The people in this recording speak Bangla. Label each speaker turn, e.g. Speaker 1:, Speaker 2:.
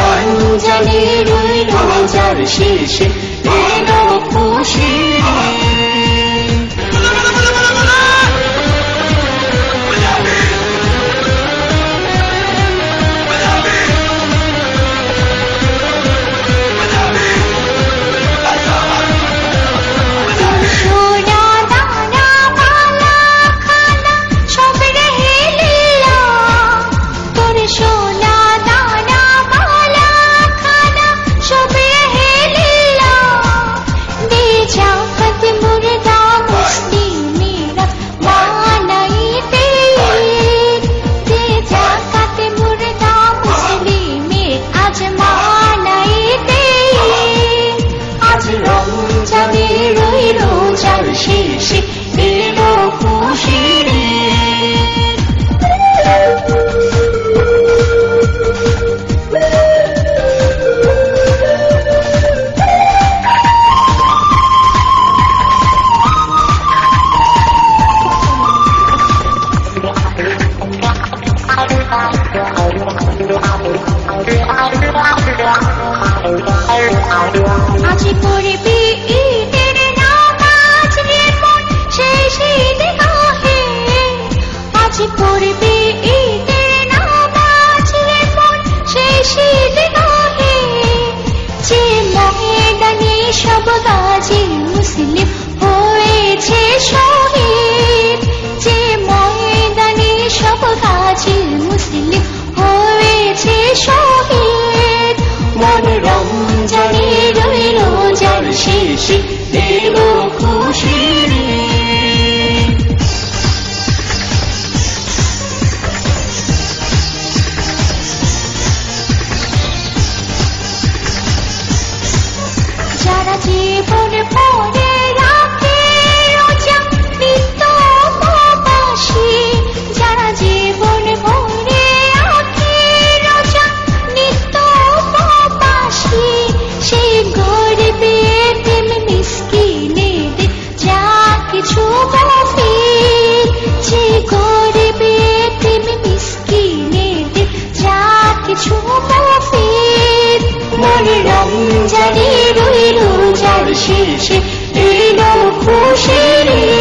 Speaker 1: রমজানে রইল যার শেষে এলো খুশির শেষে এলো খুশির আজি পড়বি ঈদের নামাজ রে মন শেষ ঈদ গাহে আজি পড়বি ঈদের নামাজ রে মন শেষ ঈদ গাহে যে ময়দানে সব গাজী মুসলিম হয়েছে শহীদ যে ময়দানে সব গাজী মুসলিম হয়েছে শহীদ মন রমজানে রইল যার শেষে এলো খুশির যারা জীবন পরে রাখে রোজা নিত্য উপবাসী যারা জীবন পরে রাখে রোজা নিত্য উপবাসী সেই গরিব এতিম মিসকিনেদের যা কিছু মফিদ সেই গরিব এতিম মিসকিনেদের যা কিছু মফিদ মন রমজানে রইল যার শেষে এলো খুশির